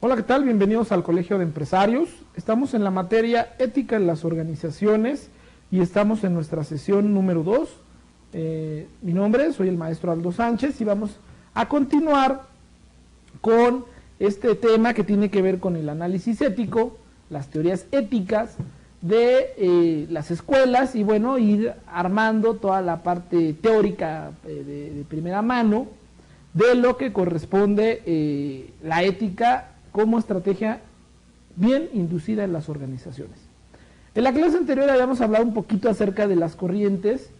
Hola, ¿qué tal? Bienvenidos al Colegio de Empresarios. Estamos en la materia Ética en las Organizaciones y estamos en nuestra sesión número 2. Mi nombre, soy el maestro Aldo Sánchez y vamos a continuar con este tema que tiene que ver con el análisis ético, las teorías éticas de las escuelas y bueno, ir armando toda la parte teórica de primera mano de lo que corresponde la ética como estrategia bien inducida en las organizaciones. En la clase anterior habíamos hablado un poquito acerca de las corrientes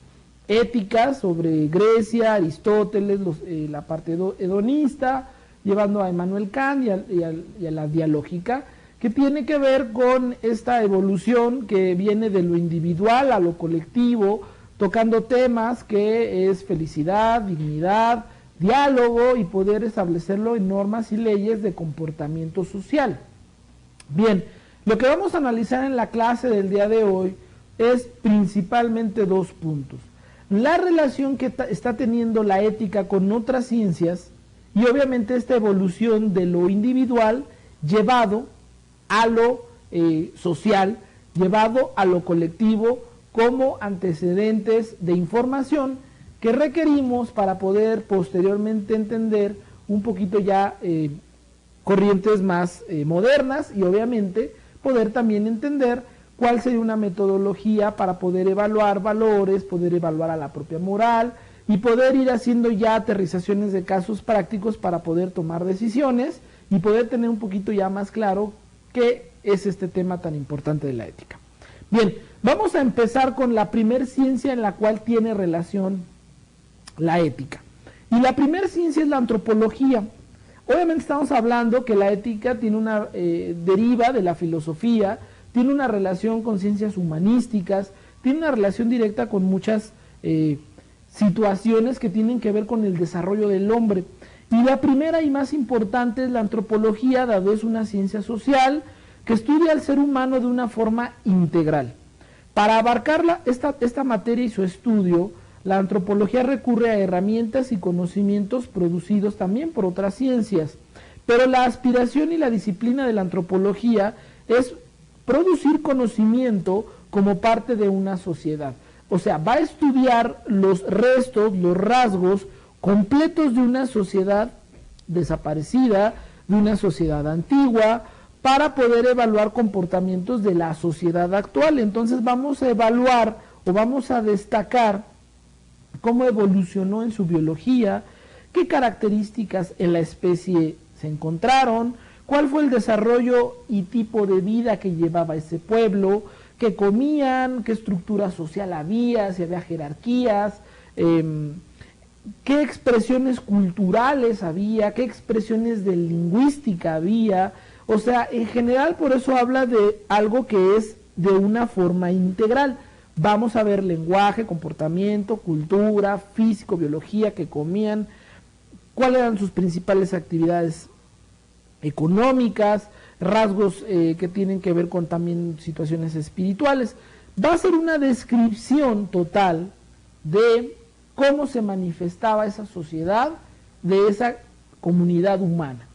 éticas sobre Grecia, Aristóteles, la parte hedonista, llevando a Immanuel Kant y a la dialógica, que tiene que ver con esta evolución que viene de lo individual a lo colectivo, tocando temas que es felicidad, dignidad, diálogo y poder establecerlo en normas y leyes de comportamiento social. Bien, lo que vamos a analizar en la clase del día de hoy es principalmente dos puntos. La relación que está teniendo la ética con otras ciencias y obviamente esta evolución de lo individual llevado a lo social, llevado a lo colectivo como antecedentes de información que requerimos para poder posteriormente entender un poquito ya corrientes más modernas y obviamente poder también entender cuál sería una metodología para poder evaluar valores, poder evaluar a la propia moral y poder ir haciendo ya aterrizaciones de casos prácticos para poder tomar decisiones y poder tener un poquito ya más claro qué es este tema tan importante de la ética. Bien, vamos a empezar con la primer ciencia en la cual tiene relación la ética. Y la primera ciencia es la antropología. Obviamente estamos hablando que la ética tiene una deriva de la filosofía, tiene una relación con ciencias humanísticas, tiene una relación directa con muchas situaciones que tienen que ver con el desarrollo del hombre. Y la primera y más importante es la antropología, dado es una ciencia social que estudia al ser humano de una forma integral. Para abarcar esta materia y su estudio, la antropología recurre a herramientas y conocimientos producidos también por otras ciencias, pero la aspiración y la disciplina de la antropología es producir conocimiento como parte de una sociedad. O sea, va a estudiar los restos, los rasgos completos de una sociedad desaparecida, de una sociedad antigua, para poder evaluar comportamientos de la sociedad actual. Entonces vamos a evaluar o vamos a destacar cómo evolucionó en su biología, qué características en la especie se encontraron, cuál fue el desarrollo y tipo de vida que llevaba ese pueblo, qué comían, qué estructura social había, si había jerarquías, qué expresiones culturales había, qué expresiones de lingüística había. O sea, en general por eso habla de algo que es de una forma integral. Vamos a ver lenguaje, comportamiento, cultura, físico, biología, qué comían, cuáles eran sus principales actividades económicas, rasgos que tienen que ver con también situaciones espirituales. Va a ser una descripción total de cómo se manifestaba esa sociedad, de esa comunidad humana.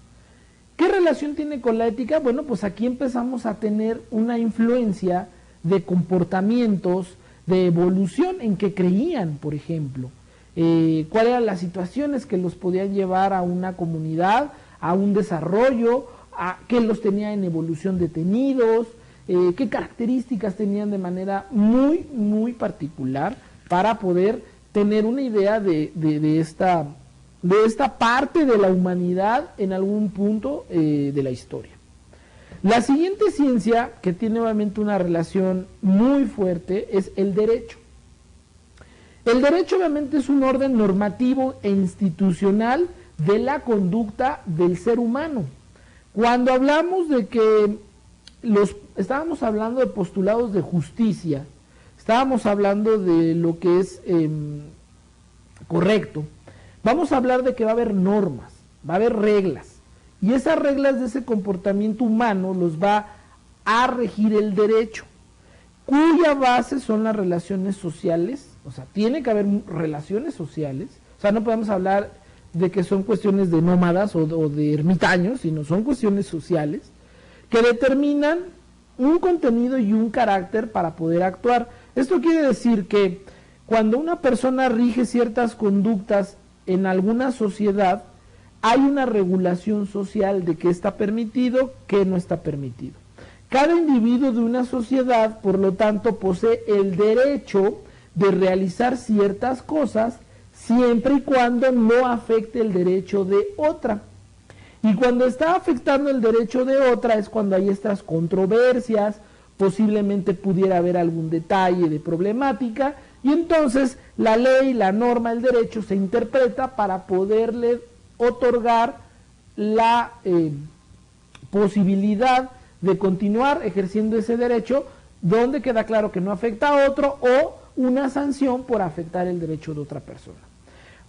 ¿Qué relación tiene con la ética? Bueno, pues aquí empezamos a tener una influencia de comportamientos, de evolución en que creían, por ejemplo, cuáles eran las situaciones que los podían llevar a una comunidad, a un desarrollo, a qué los tenía en evolución detenidos, qué características tenían de manera muy, muy particular para poder tener una idea de esta parte de la humanidad en algún punto de la historia. La siguiente ciencia, que tiene obviamente una relación muy fuerte, es el derecho. El derecho obviamente es un orden normativo e institucional de la conducta del ser humano. Cuando hablamos de que estábamos hablando de postulados de justicia, estábamos hablando de lo que es correcto, vamos a hablar de que va a haber normas, va a haber reglas. Y esas reglas de ese comportamiento humano los va a regir el derecho, cuya base son las relaciones sociales. O sea, tiene que haber relaciones sociales. O sea, no podemos hablar de que son cuestiones de nómadas o de ermitaños, sino son cuestiones sociales que determinan un contenido y un carácter para poder actuar. Esto quiere decir que cuando una persona rige ciertas conductas en alguna sociedad, hay una regulación social de qué está permitido, qué no está permitido. Cada individuo de una sociedad, por lo tanto, posee el derecho de realizar ciertas cosas siempre y cuando no afecte el derecho de otra. Y cuando está afectando el derecho de otra es cuando hay estas controversias, posiblemente pudiera haber algún detalle de problemática, y entonces la ley, la norma, el derecho se interpreta para poderle otorgar la posibilidad de continuar ejerciendo ese derecho, donde queda claro que no afecta a otro, o una sanción por afectar el derecho de otra persona.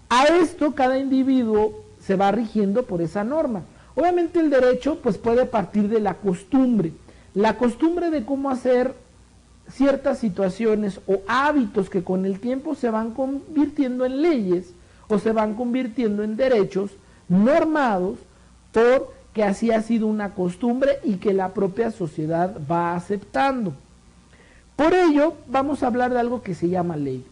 A esto cada individuo se va rigiendo por esa norma. Obviamente el derecho pues puede partir de la costumbre de cómo hacer ciertas situaciones o hábitos que con el tiempo se van convirtiendo en leyes o se van convirtiendo en derechos normados porque así ha sido una costumbre y que la propia sociedad va aceptando. Por ello vamos a hablar de algo que se llama ley.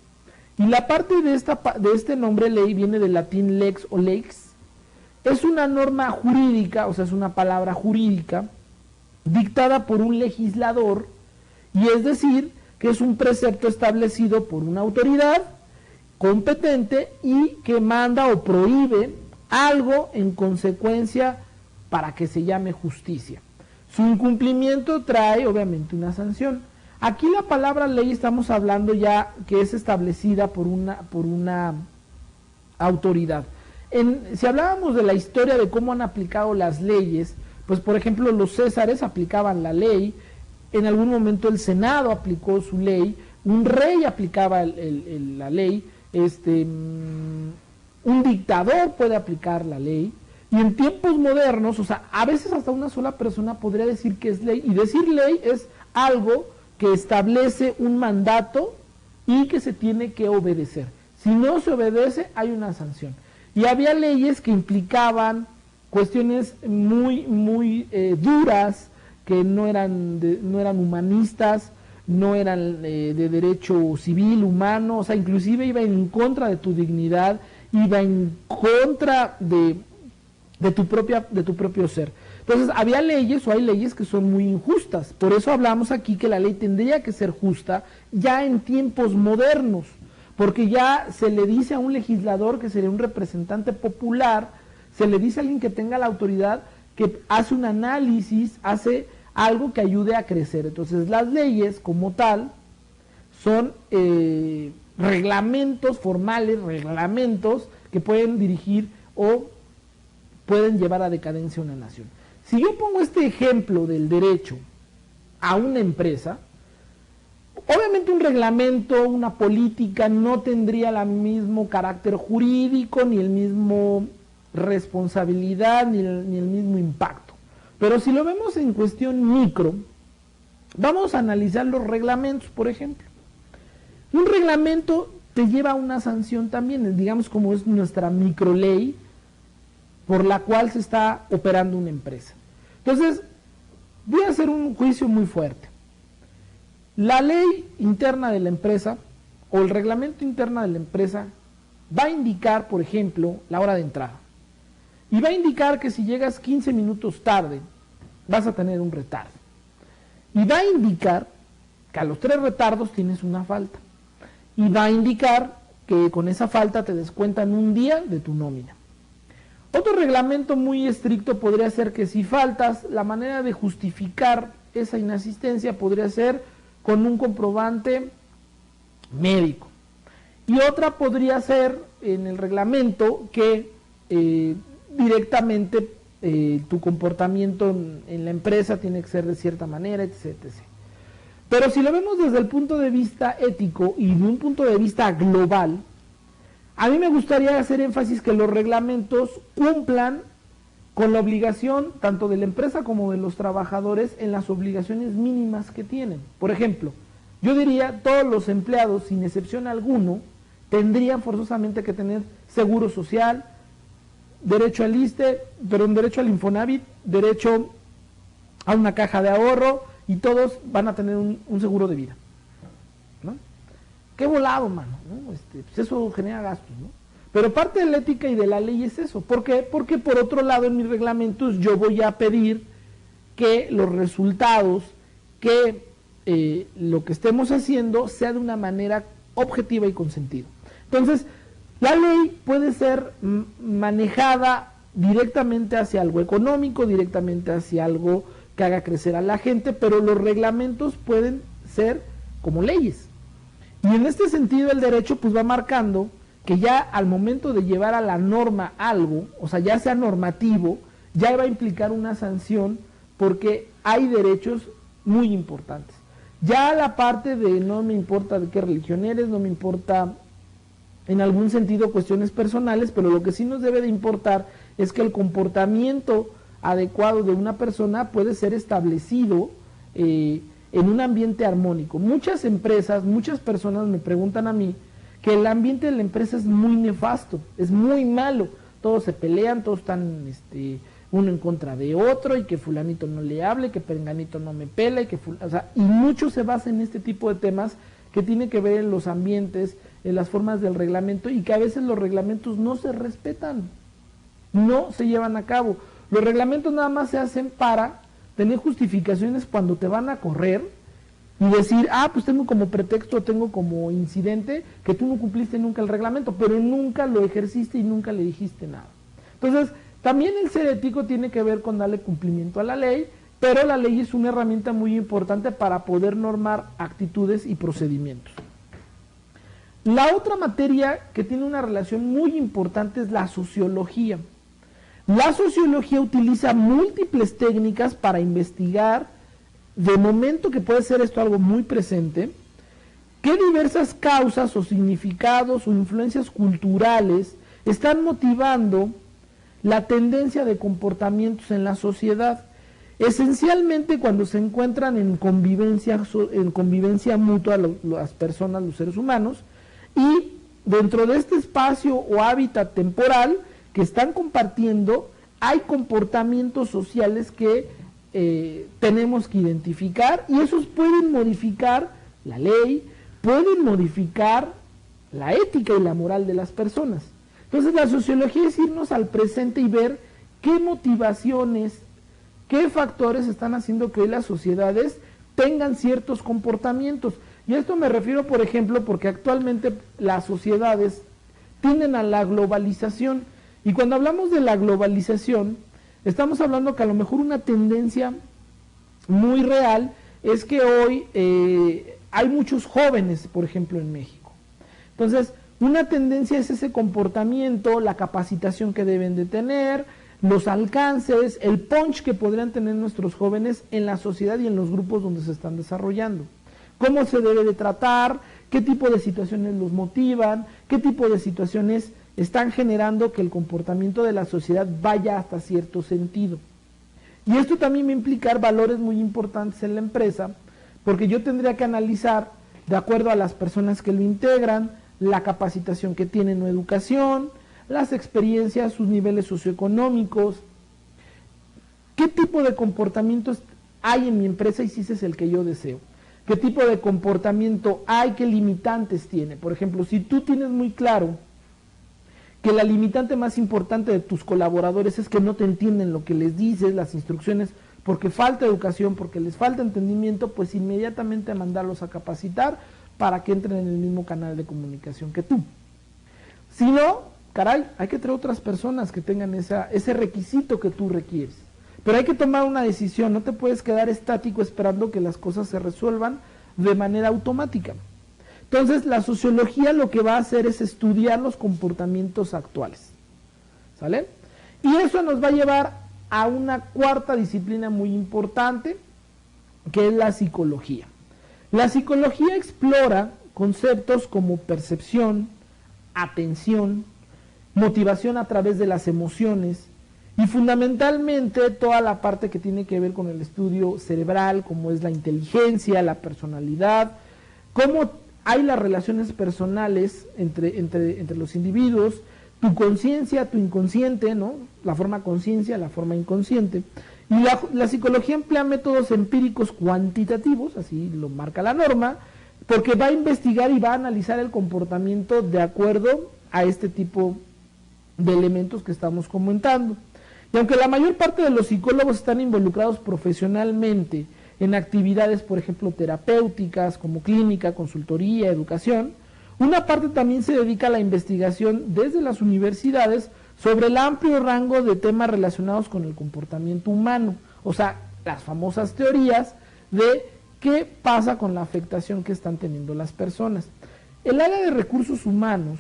Y la parte de este nombre ley viene del latín lex o lex. Es una norma jurídica, o sea, es una palabra jurídica dictada por un legislador, y es decir, que es un precepto establecido por una autoridad competente y que manda o prohíbe algo en consecuencia para que se llame justicia. Su incumplimiento trae obviamente una sanción. Aquí la palabra ley estamos hablando ya que es establecida por una autoridad. Si hablábamos de la historia de cómo han aplicado las leyes, pues por ejemplo los césares aplicaban la ley, en algún momento el Senado aplicó su ley, un rey aplicaba la ley, un dictador puede aplicar la ley, y en tiempos modernos, o sea, a veces hasta una sola persona podría decir que es ley, y decir ley es algo que establece un mandato y que se tiene que obedecer. Si no se obedece, hay una sanción. Y había leyes que implicaban cuestiones muy duras, que no eran humanistas, no eran de derecho civil, humano, o sea, inclusive iba en contra de tu dignidad, iba en contra de tu propio ser. Entonces, había leyes o hay leyes que son muy injustas. Por eso hablamos aquí que la ley tendría que ser justa ya en tiempos modernos, porque ya se le dice a un legislador, que sería un representante popular, se le dice a alguien que tenga la autoridad, que hace un análisis, hace algo que ayude a crecer. Entonces, las leyes como tal son reglamentos formales, reglamentos que pueden dirigir o pueden llevar a decadencia una nación. Si yo pongo este ejemplo del derecho a una empresa, obviamente un reglamento, una política no tendría el mismo carácter jurídico, ni el mismo responsabilidad, ni el mismo impacto. Pero si lo vemos en cuestión micro, vamos a analizar los reglamentos, por ejemplo. Un reglamento te lleva a una sanción también, digamos como es nuestra microley, por la cual se está operando una empresa. Entonces, voy a hacer un juicio muy fuerte. La ley interna de la empresa o el reglamento interno de la empresa va a indicar, por ejemplo, la hora de entrada. Y va a indicar que si llegas 15 minutos tarde, vas a tener un retardo. Y va a indicar que a los 3 retardos tienes una falta. Y va a indicar que con esa falta te descuentan un día de tu nómina. Otro reglamento muy estricto podría ser que si faltas, la manera de justificar esa inasistencia podría ser con un comprobante médico. Y otra podría ser en el reglamento que directamente tu comportamiento en la empresa tiene que ser de cierta manera, etc. Pero si lo vemos desde el punto de vista ético y de un punto de vista global, a mí me gustaría hacer énfasis que los reglamentos cumplan con la obligación tanto de la empresa como de los trabajadores en las obligaciones mínimas que tienen. Por ejemplo, yo diría todos los empleados, sin excepción alguno, tendrían forzosamente que tener seguro social, derecho al ISSSTE, derecho al Infonavit, derecho a una caja de ahorro, y todos van a tener un seguro de vida, ¿no? Qué volado, mano, ¿no? Pues eso genera gastos, ¿no? Pero parte de la ética y de la ley es eso. ¿Por qué? Porque por otro lado en mis reglamentos yo voy a pedir que los resultados, que lo que estemos haciendo sea de una manera objetiva y con sentido. Entonces, la ley puede ser manejada directamente hacia algo económico, directamente hacia algo que haga crecer a la gente, pero los reglamentos pueden ser como leyes. Y en este sentido el derecho pues va marcando que ya al momento de llevar a la norma algo, o sea, ya sea normativo, ya va a implicar una sanción porque hay derechos muy importantes. Ya la parte de no me importa de qué religión eres, no me importa en algún sentido cuestiones personales, pero lo que sí nos debe de importar es que el comportamiento adecuado de una persona puede ser establecido en un ambiente armónico. Muchas empresas, muchas personas me preguntan a mí que el ambiente de la empresa es muy nefasto, es muy malo, todos se pelean, todos están uno en contra de otro, y que fulanito no le hable, que perenganito no me pela, y mucho se basa en este tipo de temas que tiene que ver en los ambientes, en las formas del reglamento, y que a veces los reglamentos no se respetan, no se llevan a cabo. Los reglamentos nada más se hacen para tener justificaciones cuando te van a correr y decir, pues tengo como pretexto, tengo como incidente que tú no cumpliste nunca el reglamento, pero nunca lo ejerciste y nunca le dijiste nada. Entonces, también el ser ético tiene que ver con darle cumplimiento a la ley, pero la ley es una herramienta muy importante para poder normar actitudes y procedimientos. La otra materia que tiene una relación muy importante es la sociología. La sociología utiliza múltiples técnicas para investigar, de momento que puede ser esto algo muy presente, qué diversas causas o significados o influencias culturales están motivando la tendencia de comportamientos en la sociedad, esencialmente cuando se encuentran en convivencia mutua las personas, los seres humanos, y dentro de este espacio o hábitat temporal que están compartiendo, hay comportamientos sociales que tenemos que identificar, y esos pueden modificar la ley, pueden modificar la ética y la moral de las personas. Entonces la sociología es irnos al presente y ver qué motivaciones, qué factores están haciendo que hoy las sociedades tengan ciertos comportamientos. Y a esto me refiero, por ejemplo, porque actualmente las sociedades tienden a la globalización. Y cuando hablamos de la globalización, estamos hablando que a lo mejor una tendencia muy real es que hoy hay muchos jóvenes, por ejemplo, en México. Entonces, una tendencia es ese comportamiento, la capacitación que deben de tener, los alcances, el punch que podrían tener nuestros jóvenes en la sociedad y en los grupos donde se están desarrollando. Cómo se debe de tratar, qué tipo de situaciones los motivan, qué tipo de situaciones están generando que el comportamiento de la sociedad vaya hasta cierto sentido. Y esto también va a implicar valores muy importantes en la empresa, porque yo tendría que analizar, de acuerdo a las personas que lo integran, la capacitación que tienen o educación, las experiencias, sus niveles socioeconómicos, qué tipo de comportamientos hay en mi empresa y si ese es el que yo deseo. ¿Qué tipo de comportamiento hay? ¿Qué limitantes tiene? Por ejemplo, si tú tienes muy claro que la limitante más importante de tus colaboradores es que no te entienden lo que les dices, las instrucciones, porque falta educación, porque les falta entendimiento, pues inmediatamente mandarlos a capacitar para que entren en el mismo canal de comunicación que tú. Si no, caray, hay que traer otras personas que tengan ese requisito que tú requieres. Pero hay que tomar una decisión, no te puedes quedar estático esperando que las cosas se resuelvan de manera automática. Entonces, la sociología lo que va a hacer es estudiar los comportamientos actuales, ¿sale? Y eso nos va a llevar a una cuarta disciplina muy importante, que es la psicología. La psicología explora conceptos como percepción, atención, motivación a través de las emociones, y fundamentalmente toda la parte que tiene que ver con el estudio cerebral, como es la inteligencia, la personalidad, cómo hay las relaciones personales entre los individuos, tu conciencia, tu inconsciente, ¿no? La forma conciencia, la forma inconsciente. Y la psicología emplea métodos empíricos cuantitativos, así lo marca la norma, porque va a investigar y va a analizar el comportamiento de acuerdo a este tipo de elementos que estamos comentando. Y aunque la mayor parte de los psicólogos están involucrados profesionalmente en actividades, por ejemplo, terapéuticas, como clínica, consultoría, educación, una parte también se dedica a la investigación desde las universidades sobre el amplio rango de temas relacionados con el comportamiento humano, o sea, las famosas teorías de qué pasa con la afectación que están teniendo las personas. El área de recursos humanos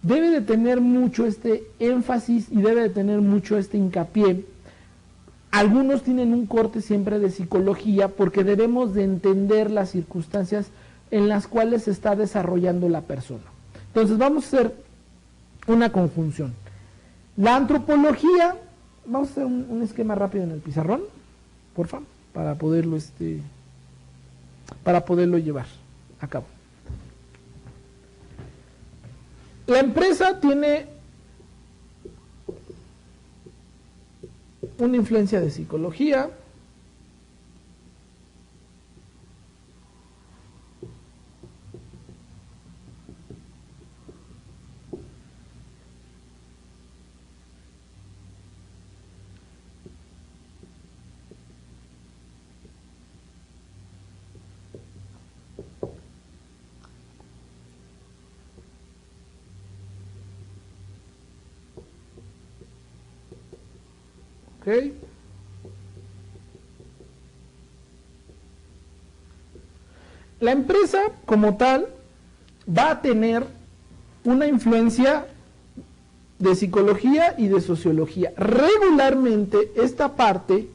debe de tener mucho este énfasis y debe de tener mucho este hincapié. Algunos tienen un corte siempre de psicología porque debemos de entender las circunstancias en las cuales se está desarrollando la persona. Entonces vamos a hacer una conjunción. La antropología, vamos a hacer un esquema rápido en el pizarrón, por favor, para poderlo llevar a cabo. La empresa tiene una influencia de psicología. ¿Okay? La empresa como tal va a tener una influencia de psicología y de sociología. Regularmente esta parte,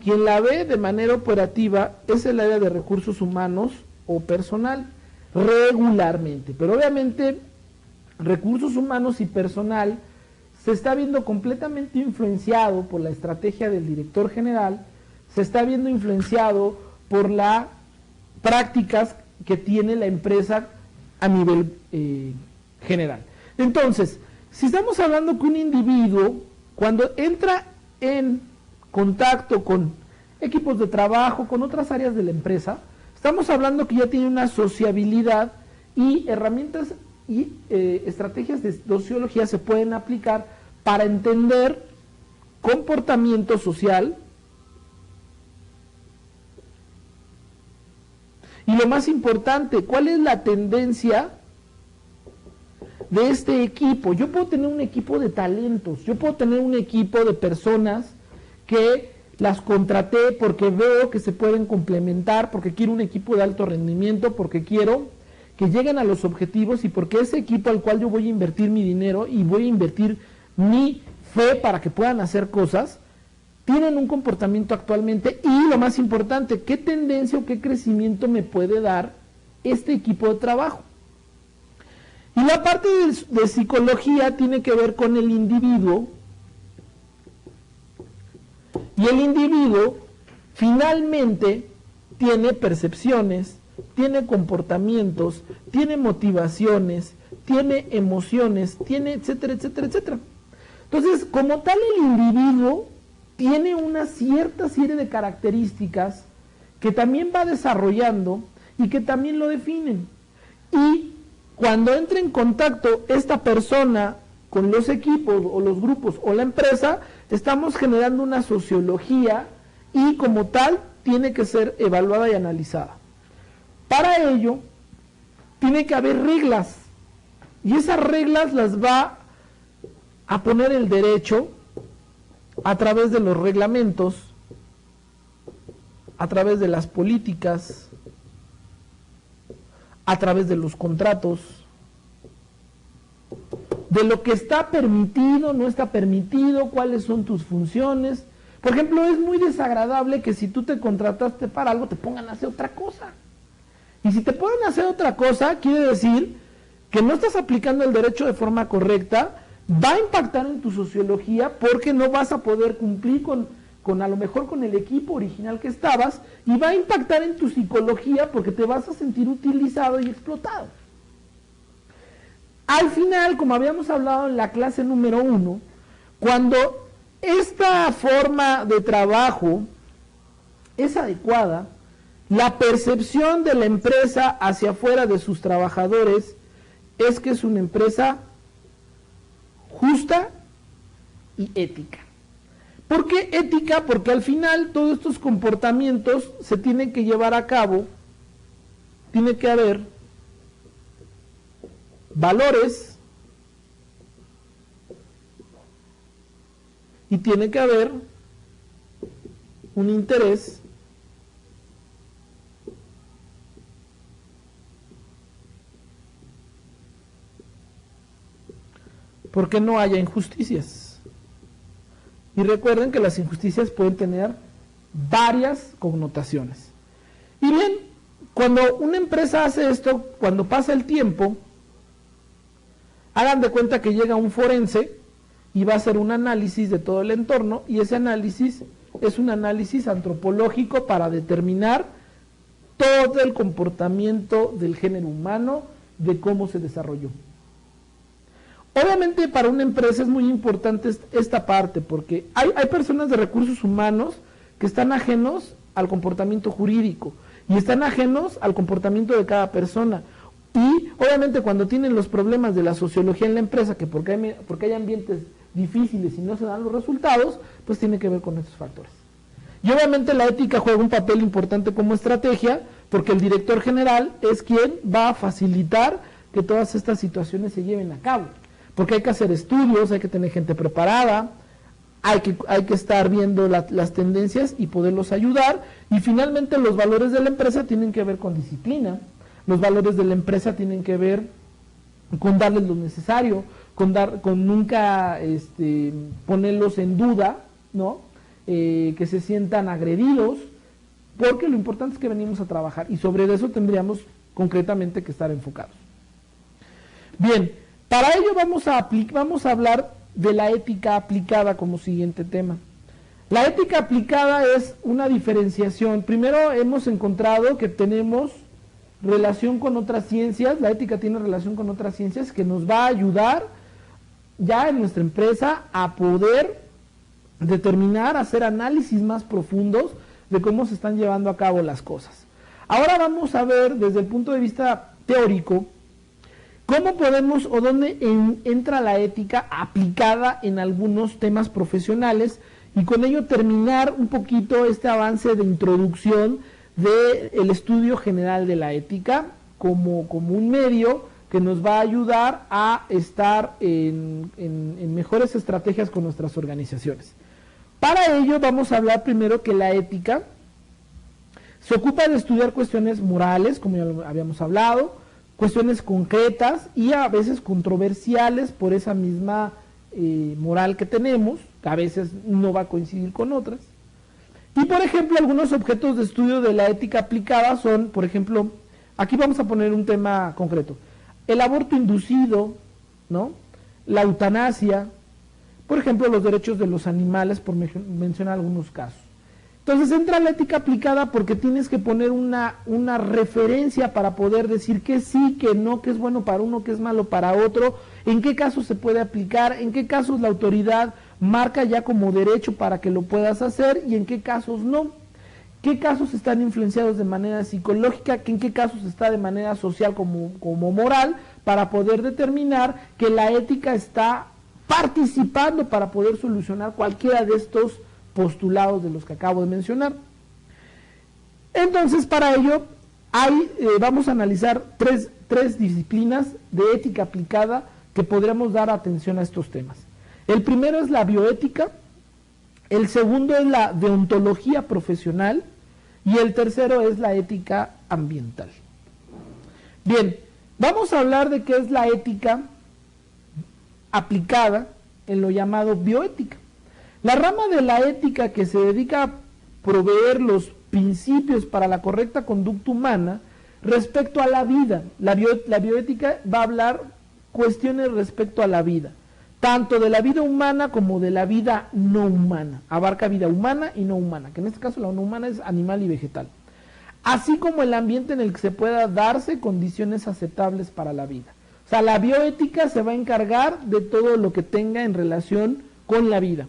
quien la ve de manera operativa es el área de recursos humanos o personal, regularmente, pero obviamente recursos humanos y personal se está viendo completamente influenciado por la estrategia del director general, se está viendo influenciado por las prácticas que tiene la empresa a nivel general. Entonces, si estamos hablando que un individuo, cuando entra en contacto con equipos de trabajo, con otras áreas de la empresa, estamos hablando que ya tiene una sociabilidad y herramientas y estrategias de sociología se pueden aplicar para entender comportamiento social y lo más importante, cuál es la tendencia de este equipo. Yo puedo tener un equipo de talentos, yo puedo tener un equipo de personas que las contraté porque veo que se pueden complementar, porque quiero un equipo de alto rendimiento, porque quiero que lleguen a los objetivos y porque ese equipo al cual yo voy a invertir mi dinero y voy a invertir mi fe para que puedan hacer cosas, tienen un comportamiento actualmente y lo más importante, qué tendencia o qué crecimiento me puede dar este equipo de trabajo. Y la parte de psicología tiene que ver con el individuo y el individuo finalmente tiene percepciones, tiene comportamientos, tiene motivaciones, tiene emociones, tiene etcétera, etcétera, etcétera. Entonces, como tal, el individuo tiene una cierta serie de características que también va desarrollando y que también lo definen. Y cuando entra en contacto esta persona con los equipos o los grupos o la empresa, estamos generando una sociología y como tal tiene que ser evaluada y analizada. Para ello, tiene que haber reglas, y esas reglas las va a poner el derecho a través de los reglamentos, a través de las políticas, a través de los contratos, de lo que está permitido, no está permitido, cuáles son tus funciones. Por ejemplo, es muy desagradable que si tú te contrataste para algo te pongan a hacer otra cosa. Y si te ponen a hacer otra cosa, quiere decir que no estás aplicando el derecho de forma correcta, va a impactar en tu sociología porque no vas a poder cumplir con a lo mejor con el equipo original que estabas, y va a impactar en tu psicología porque te vas a sentir utilizado y explotado. Al final, como habíamos hablado en la clase número 1, cuando esta forma de trabajo es adecuada, la percepción de la empresa hacia afuera de sus trabajadores es que es una empresa justa y ética. ¿Por qué ética? Porque al final todos estos comportamientos se tienen que llevar a cabo, tiene que haber valores y tiene que haber un interés porque no haya injusticias. Y recuerden que las injusticias pueden tener varias connotaciones. Y bien, cuando una empresa hace esto, cuando pasa el tiempo, hagan de cuenta que llega un forense y va a hacer un análisis de todo el entorno, y ese análisis es un análisis antropológico para determinar todo el comportamiento del género humano, de cómo se desarrolló. Obviamente para una empresa es muy importante esta parte, porque hay personas de recursos humanos que están ajenos al comportamiento jurídico y están ajenos al comportamiento de cada persona. Y obviamente cuando tienen los problemas de la sociología en la empresa, que porque hay ambientes difíciles y no se dan los resultados, pues tiene que ver con esos factores. Y obviamente la ética juega un papel importante como estrategia, porque el director general es quien va a facilitar que todas estas situaciones se lleven a cabo. Porque hay que hacer estudios, hay que tener gente preparada, hay que estar viendo las tendencias y poderlos ayudar. Y finalmente los valores de la empresa tienen que ver con disciplina, los valores de la empresa tienen que ver con darles lo necesario, con nunca ponerlos en duda, ¿no? Que se sientan agredidos, porque lo importante es que venimos a trabajar y sobre eso tendríamos concretamente que estar enfocados. Bien, para ello vamos a hablar de la ética aplicada como siguiente tema. La ética aplicada es una diferenciación. Primero hemos encontrado que tenemos relación con otras ciencias, la ética tiene relación con otras ciencias que nos va a ayudar ya en nuestra empresa a poder determinar, hacer análisis más profundos de cómo se están llevando a cabo las cosas. Ahora vamos a ver desde el punto de vista teórico cómo podemos o dónde entra la ética aplicada en algunos temas profesionales y con ello terminar un poquito este avance de introducción del estudio general de la ética como un medio que nos va a ayudar a estar en mejores estrategias con nuestras organizaciones. Para ello vamos a hablar primero que la ética se ocupa de estudiar cuestiones morales, como ya lo habíamos hablado, cuestiones concretas y a veces controversiales por esa misma moral que tenemos, que a veces no va a coincidir con otras. Y por ejemplo, algunos objetos de estudio de la ética aplicada son, por ejemplo, aquí vamos a poner un tema concreto, el aborto inducido, ¿no? La eutanasia, por ejemplo, los derechos de los animales, por mencionar algunos casos. Entonces entra la ética aplicada porque tienes que poner una referencia para poder decir que sí, que no, que es bueno para uno, que es malo para otro, en qué casos se puede aplicar, en qué casos la autoridad marca ya como derecho para que lo puedas hacer y en qué casos no. ¿Qué casos están influenciados de manera psicológica? ¿En qué casos está de manera social como moral? Para poder determinar que la ética está participando para poder solucionar cualquiera de estos postulados de los que acabo de mencionar. Entonces, para ello, vamos a analizar tres disciplinas de ética aplicada que podremos dar atención a estos temas. El primero es la bioética, el segundo es la deontología profesional y el tercero es la ética ambiental. Bien, vamos a hablar de qué es la ética aplicada en lo llamado bioética. La rama de la ética que se dedica a proveer los principios para la correcta conducta humana respecto a la vida. La bioética va a hablar cuestiones respecto a la vida, tanto de la vida humana como de la vida no humana. Abarca vida humana y no humana, que en este caso la no humana es animal y vegetal. Así como el ambiente en el que se pueda darse condiciones aceptables para la vida. O sea, la bioética se va a encargar de todo lo que tenga en relación con la vida.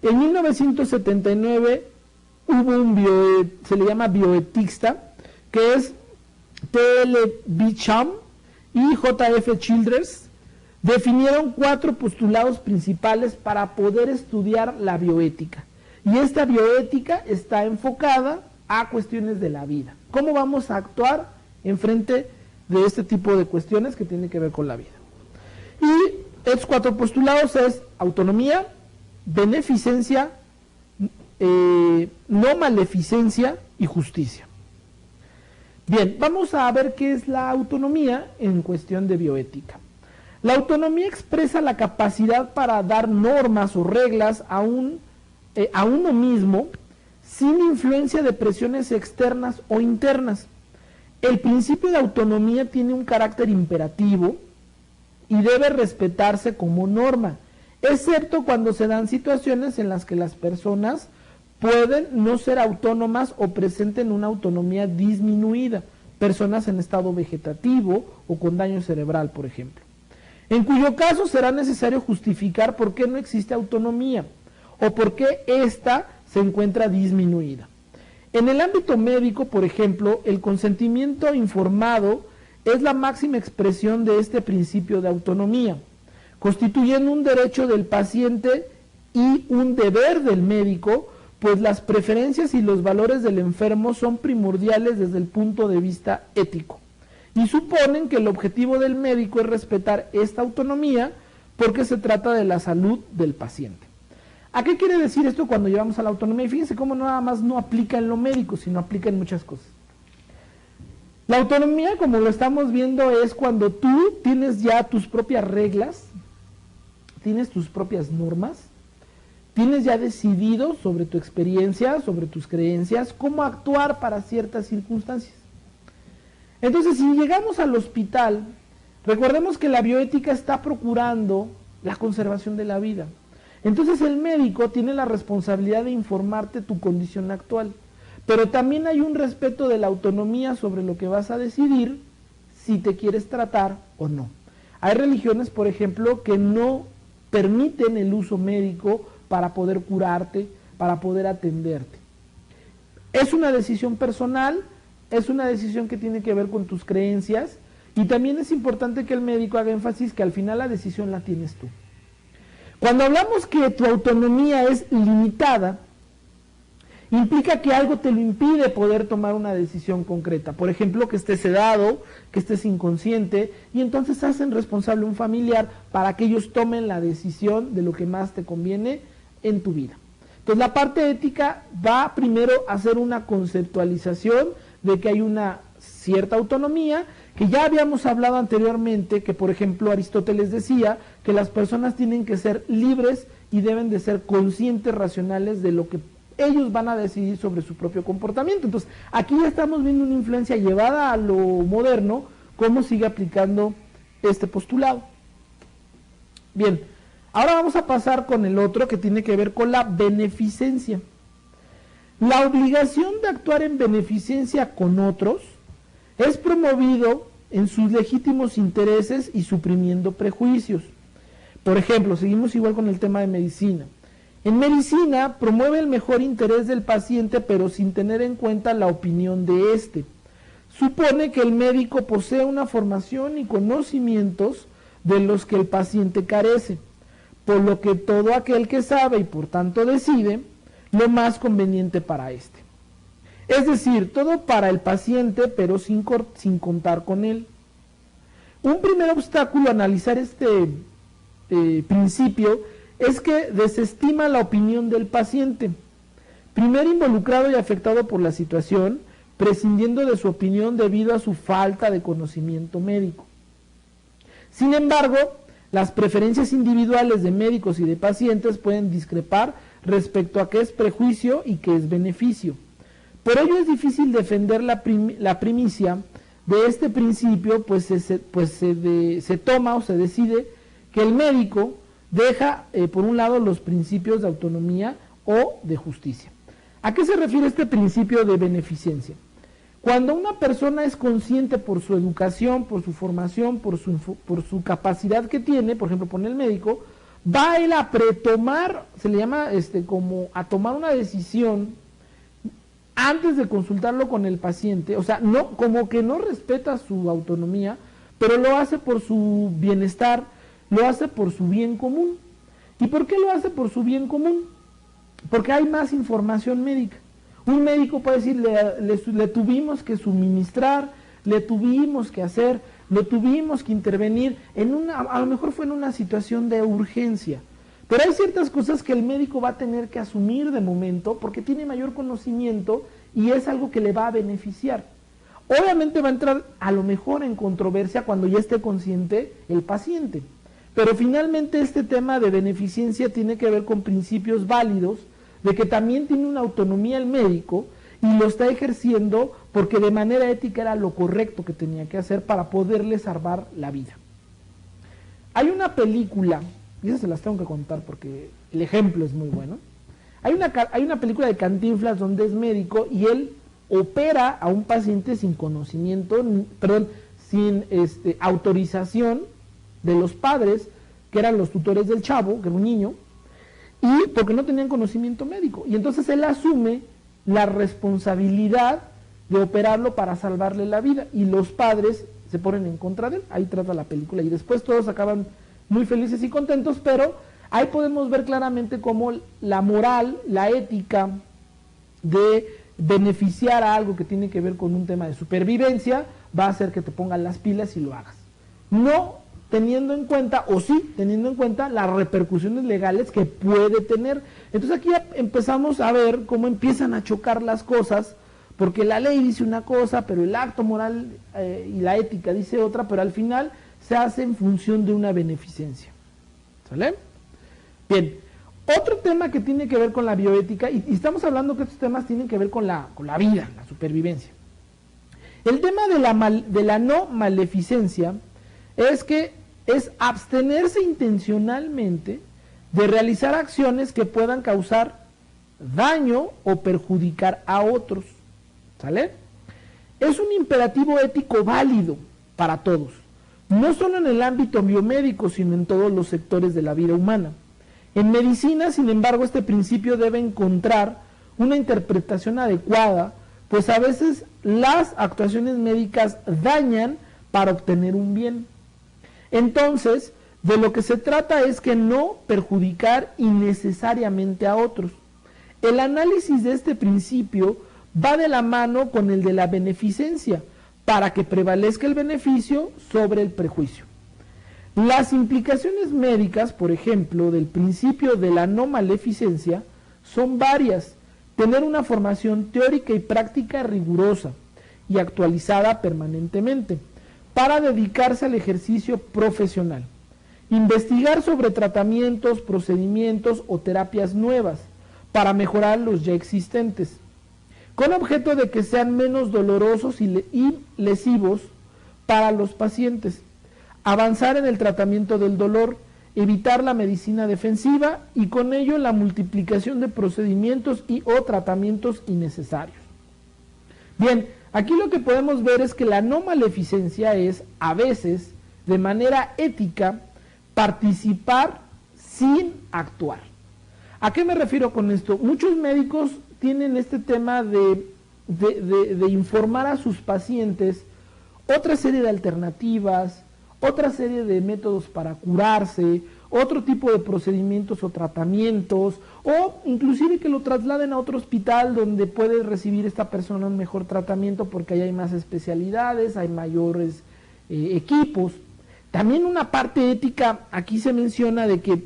En 1979 hubo se le llama bioetista, que es T.L. Beecham y J.F. Childress. Definieron 4 postulados principales para poder estudiar la bioética. Y esta bioética está enfocada a cuestiones de la vida. ¿Cómo vamos a actuar en frente de este tipo de cuestiones que tienen que ver con la vida? Y estos 4 postulados es autonomía, beneficencia, no maleficencia y justicia. Bien, vamos a ver qué es la autonomía en cuestión de bioética. La autonomía expresa la capacidad para dar normas o reglas a uno mismo sin influencia de presiones externas o internas. El principio de autonomía tiene un carácter imperativo y debe respetarse como norma, excepto cuando se dan situaciones en las que las personas pueden no ser autónomas o presenten una autonomía disminuida, personas en estado vegetativo o con daño cerebral, por ejemplo, en cuyo caso será necesario justificar por qué no existe autonomía o por qué ésta se encuentra disminuida. En el ámbito médico, por ejemplo, el consentimiento informado es la máxima expresión de este principio de autonomía, constituyendo un derecho del paciente y un deber del médico, pues las preferencias y los valores del enfermo son primordiales desde el punto de vista ético, y suponen que el objetivo del médico es respetar esta autonomía porque se trata de la salud del paciente. ¿A qué quiere decir esto cuando llevamos a la autonomía? Y fíjense cómo nada más no aplica en lo médico, sino aplica en muchas cosas. La autonomía, como lo estamos viendo, es cuando tú tienes ya tus propias reglas, tienes tus propias normas, tienes ya decidido sobre tu experiencia, sobre tus creencias, cómo actuar para ciertas circunstancias. Entonces, si llegamos al hospital, recordemos que la bioética está procurando la conservación de la vida. Entonces el médico tiene la responsabilidad de informarte tu condición actual, pero también hay un respeto de la autonomía sobre lo que vas a decidir si te quieres tratar o no. Hay religiones, por ejemplo, que no permiten el uso médico para poder curarte, para poder atenderte. Es una decisión personal, es una decisión que tiene que ver con tus creencias, y también es importante que el médico haga énfasis que al final la decisión la tienes tú. Cuando hablamos que tu autonomía es limitada, implica que algo te lo impide poder tomar una decisión concreta. Por ejemplo, que estés sedado, que estés inconsciente, y entonces hacen responsable a un familiar para que ellos tomen la decisión de lo que más te conviene en tu vida. Entonces la parte ética va primero a hacer una conceptualización de que hay una cierta autonomía, que ya habíamos hablado anteriormente, que por ejemplo Aristóteles decía que las personas tienen que ser libres y deben de ser conscientes, racionales de lo que ellos van a decidir sobre su propio comportamiento. Entonces aquí ya estamos viendo una influencia llevada a lo moderno, cómo sigue aplicando este postulado. Bien, ahora vamos a pasar con el otro que tiene que ver con la beneficencia. La obligación de actuar en beneficencia con otros es promovido en sus legítimos intereses y suprimiendo prejuicios. Por ejemplo, seguimos igual con el tema de medicina. En medicina promueve el mejor interés del paciente, pero sin tener en cuenta la opinión de éste. Supone que el médico posee una formación y conocimientos de los que el paciente carece, por lo que todo aquel que sabe y por tanto decide lo más conveniente para éste. Es decir, todo para el paciente, pero sin contar con él. Un primer obstáculo a analizar este principio es que desestima la opinión del paciente, primero involucrado y afectado por la situación, prescindiendo de su opinión debido a su falta de conocimiento médico. Sin embargo, las preferencias individuales de médicos y de pacientes pueden discrepar respecto a qué es prejuicio y qué es beneficio. Por ello es difícil defender la primicia de este principio, pues se toma o se decide que el médico deja por un lado los principios de autonomía o de justicia. ¿A qué se refiere este principio de beneficencia? Cuando una persona es consciente por su educación, por su formación, por su capacidad que tiene, por ejemplo, pone el médico, va él a pretomar, se le llama como a tomar una decisión antes de consultarlo con el paciente, o sea, no, como que no respeta su autonomía, pero lo hace por su bienestar, lo hace por su bien común. ¿Y por qué lo hace por su bien común? Porque hay más información médica. Un médico puede decir, le tuvimos que suministrar, le tuvimos que hacer, le tuvimos que intervenir, a lo mejor fue en una situación de urgencia. Pero hay ciertas cosas que el médico va a tener que asumir de momento porque tiene mayor conocimiento y es algo que le va a beneficiar. Obviamente va a entrar a lo mejor en controversia cuando ya esté consciente el paciente. Pero finalmente este tema de beneficencia tiene que ver con principios válidos, de que también tiene una autonomía el médico y lo está ejerciendo porque de manera ética era lo correcto que tenía que hacer para poderle salvar la vida. Hay una película, y esas se las tengo que contar porque el ejemplo es muy bueno. Hay una película de Cantinflas donde es médico y él opera a un paciente sin conocimiento, sin autorización de los padres, que eran los tutores del chavo, que era un niño, y porque no tenían conocimiento médico. Y entonces él asume la responsabilidad de operarlo para salvarle la vida, y los padres se ponen en contra de él. Ahí trata la película, y después todos acaban muy felices y contentos, pero ahí podemos ver claramente cómo la moral, la ética de beneficiar a algo que tiene que ver con un tema de supervivencia va a hacer que te pongan las pilas y lo hagas. No teniendo en cuenta, o sí teniendo en cuenta las repercusiones legales que puede tener. Entonces aquí ya empezamos a ver cómo empiezan a chocar las cosas, porque la ley dice una cosa, pero el acto moral y la ética dice otra, pero al final se hace en función de una beneficencia. ¿Sale? Bien, otro tema que tiene que ver con la bioética, y estamos hablando que estos temas tienen que ver con la vida, la supervivencia. El tema de la no maleficencia es abstenerse intencionalmente de realizar acciones que puedan causar daño o perjudicar a otros. ¿Sale? Es un imperativo ético válido para todos, no solo en el ámbito biomédico, sino en todos los sectores de la vida humana. En medicina, sin embargo, este principio debe encontrar una interpretación adecuada, pues a veces las actuaciones médicas dañan para obtener un bien. Entonces, de lo que se trata es que no perjudicar innecesariamente a otros. El análisis de este principio va de la mano con el de la beneficencia, para que prevalezca el beneficio sobre el prejuicio. Las implicaciones médicas, por ejemplo, del principio de la no maleficencia son varias. Tener una formación teórica y práctica rigurosa y actualizada permanentemente, para dedicarse al ejercicio profesional. Investigar sobre tratamientos, procedimientos o terapias nuevas para mejorar los ya existentes, con objeto de que sean menos dolorosos y lesivos para los pacientes. Avanzar en el tratamiento del dolor, evitar la medicina defensiva y con ello la multiplicación de procedimientos y o tratamientos innecesarios. Bien, aquí lo que podemos ver es que la no maleficencia es, a veces, de manera ética, participar sin actuar. ¿A qué me refiero con esto? Muchos médicos tienen este tema de informar a sus pacientes otra serie de alternativas, otra serie de métodos para curarse, otro tipo de procedimientos o tratamientos, o inclusive que lo trasladen a otro hospital donde puede recibir esta persona un mejor tratamiento porque ahí hay más especialidades, hay mayores equipos. También una parte ética, aquí se menciona de que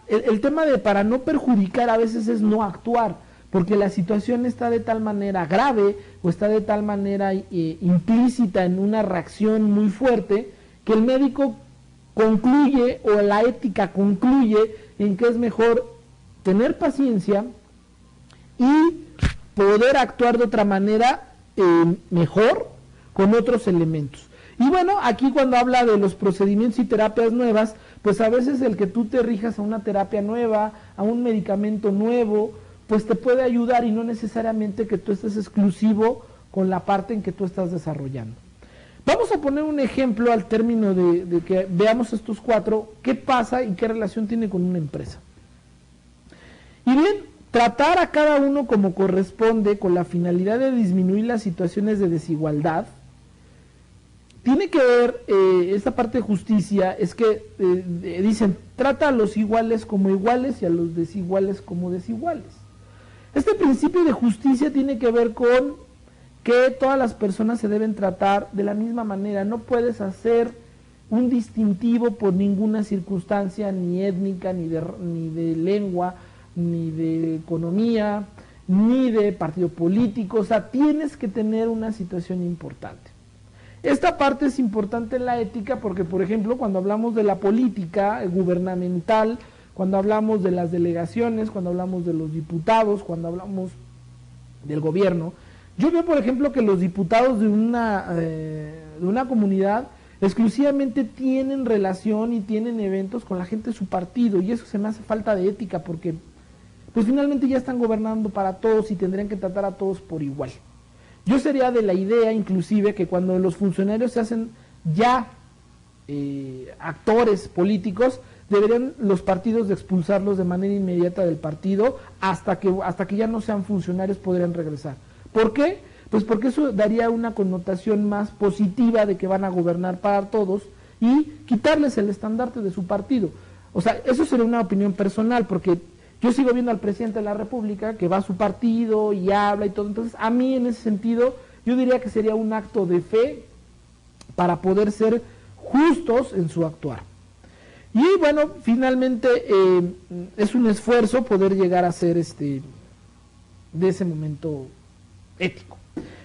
el tema de para no perjudicar a veces es no actuar, porque la situación está de tal manera grave o está de tal manera implícita en una reacción muy fuerte que el médico concluye, o la ética concluye, en que es mejor tener paciencia y poder actuar de otra manera mejor con otros elementos. Y bueno, aquí cuando habla de los procedimientos y terapias nuevas, pues a veces el que tú te rijas a una terapia nueva, a un medicamento nuevo, pues te puede ayudar y no necesariamente que tú estés exclusivo con la parte en que tú estás desarrollando. Vamos a poner un ejemplo al término de que veamos estos cuatro, qué pasa y qué relación tiene con una empresa. Y bien, tratar a cada uno como corresponde con la finalidad de disminuir las situaciones de desigualdad. Tiene que ver, esta parte de justicia, es que dicen, trata a los iguales como iguales y a los desiguales como desiguales. Este principio de justicia tiene que ver con que todas las personas se deben tratar de la misma manera. No puedes hacer un distintivo por ninguna circunstancia, ni étnica, ni de lengua, ni de economía, ni de partido político. O sea, tienes que tener una situación importante. Esta parte es importante en la ética porque, por ejemplo, cuando hablamos de la política gubernamental, cuando hablamos de las delegaciones, cuando hablamos de los diputados, cuando hablamos del gobierno, yo veo, por ejemplo, que los diputados de una comunidad exclusivamente tienen relación y tienen eventos con la gente de su partido, y eso se me hace falta de ética porque pues finalmente ya están gobernando para todos y tendrían que tratar a todos por igual. Yo sería de la idea inclusive que cuando los funcionarios se hacen ya actores políticos, deberían los partidos de expulsarlos de manera inmediata del partido hasta que ya no sean funcionarios podrían regresar. ¿Por qué? Pues porque eso daría una connotación más positiva de que van a gobernar para todos y quitarles el estandarte de su partido. O sea, eso sería una opinión personal, porque yo sigo viendo al presidente de la República que va a su partido y habla y todo. Entonces, a mí en ese sentido, yo diría que sería un acto de fe para poder ser justos en su actuar. Y bueno, finalmente es un esfuerzo poder llegar a ser de ese momento ético.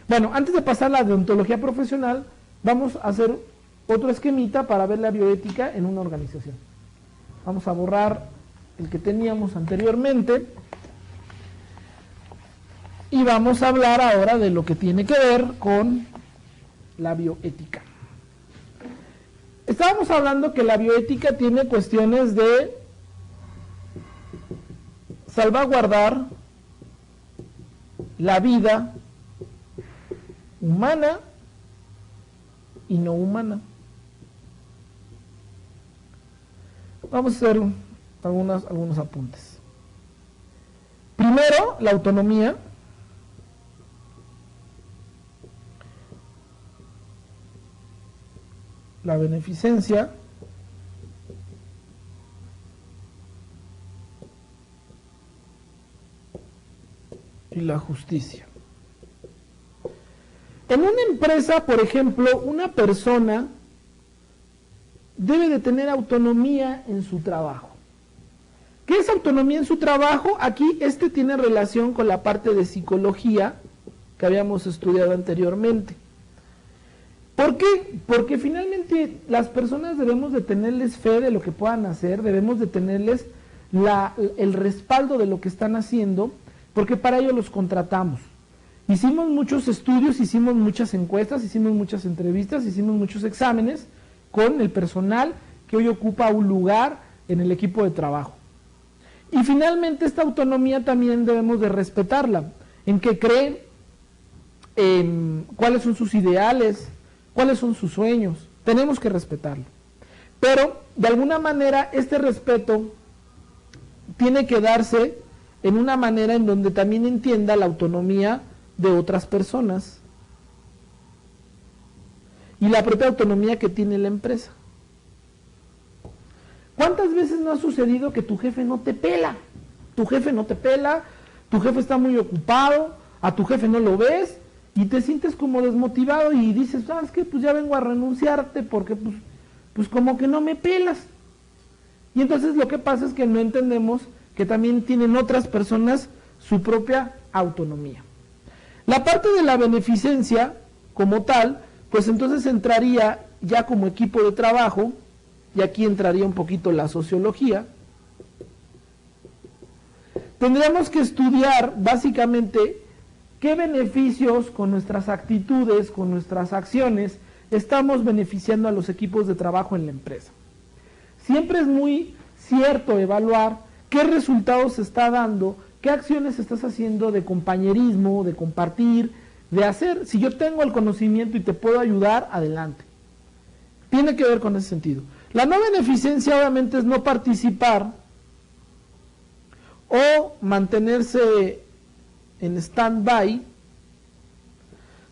Bueno, antes de pasar a la deontología profesional, vamos a hacer otro esquemita para ver la bioética en una organización. Vamos a borrar el que teníamos anteriormente y vamos a hablar ahora de lo que tiene que ver con la bioética. Estábamos hablando que la bioética tiene cuestiones de salvaguardar la vida humana y no humana. Vamos a hacer algunos apuntes. Primero, la autonomía. La beneficencia. Y la justicia. En una empresa, por ejemplo, una persona debe de tener autonomía en su trabajo. ¿Qué es autonomía en su trabajo? Aquí tiene relación con la parte de psicología que habíamos estudiado anteriormente. ¿Por qué? Porque finalmente las personas debemos de tenerles fe de lo que puedan hacer, debemos de tenerles el respaldo de lo que están haciendo, porque para ello los contratamos. Hicimos muchos estudios, hicimos muchas encuestas, hicimos muchas entrevistas, hicimos muchos exámenes con el personal que hoy ocupa un lugar en el equipo de trabajo. Y finalmente esta autonomía también debemos de respetarla, en qué creen, cuáles son sus ideales, cuáles son sus sueños, tenemos que respetarlo. Pero de alguna manera este respeto tiene que darse en una manera en donde también entienda la autonomía de otras personas y la propia autonomía que tiene la empresa. ¿Cuántas veces no ha sucedido que tu jefe no te pela? Tu jefe no te pela, tu jefe está muy ocupado, a tu jefe no lo ves y te sientes como desmotivado y dices, ¿sabes qué? Pues ya vengo a renunciarte porque pues como que no me pelas. Y entonces lo que pasa es que no entendemos que también tienen otras personas su propia autonomía. La parte de la beneficencia como tal, pues entonces entraría ya como equipo de trabajo, y aquí entraría un poquito la sociología. Tendríamos que estudiar básicamente qué beneficios con nuestras actitudes, con nuestras acciones, estamos beneficiando a los equipos de trabajo en la empresa. Siempre es muy cierto evaluar qué resultados se está dando, ¿qué acciones estás haciendo de compañerismo, de compartir, de hacer? Si yo tengo el conocimiento y te puedo ayudar, adelante. Tiene que ver con ese sentido. La no beneficencia obviamente es no participar o mantenerse en stand-by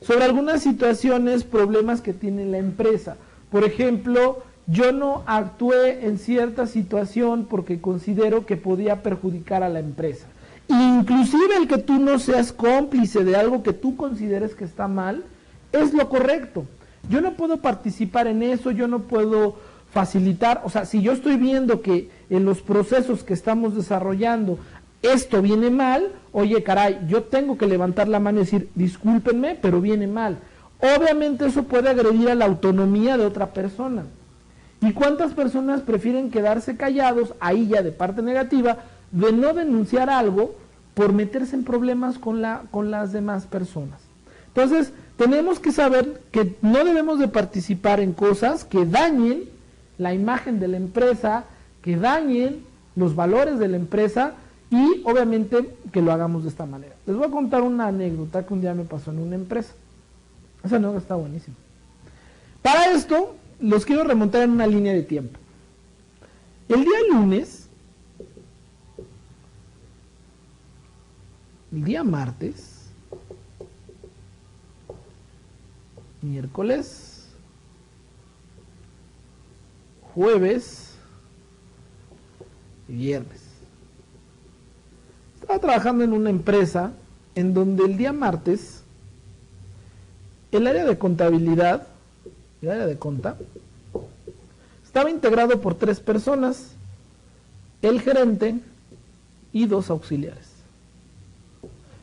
sobre algunas situaciones, problemas que tiene la empresa. Por ejemplo, yo no actué en cierta situación porque considero que podía perjudicar a la empresa. Inclusive el que tú no seas cómplice de algo que tú consideres que está mal, es lo correcto. Yo no puedo participar en eso, yo no puedo facilitar, o sea, si yo estoy viendo que en los procesos que estamos desarrollando esto viene mal, oye caray, yo tengo que levantar la mano y decir, discúlpenme, pero viene mal. Obviamente eso puede agredir a la autonomía de otra persona. ¿Y cuántas personas prefieren quedarse callados, ahí ya de parte negativa, de no denunciar algo por meterse en problemas con las demás personas? Entonces, tenemos que saber que no debemos de participar en cosas que dañen la imagen de la empresa, que dañen los valores de la empresa y obviamente que lo hagamos de esta manera. Les voy a contar una anécdota que un día me pasó en una empresa. Esa anécdota está buenísima. Para esto, los quiero remontar en una línea de tiempo. El día lunes, el día martes, miércoles, jueves y viernes. Estaba trabajando en una empresa en donde el día martes el área de contabilidad, el área de conta, estaba integrado por 3 personas, el gerente y 2 auxiliares.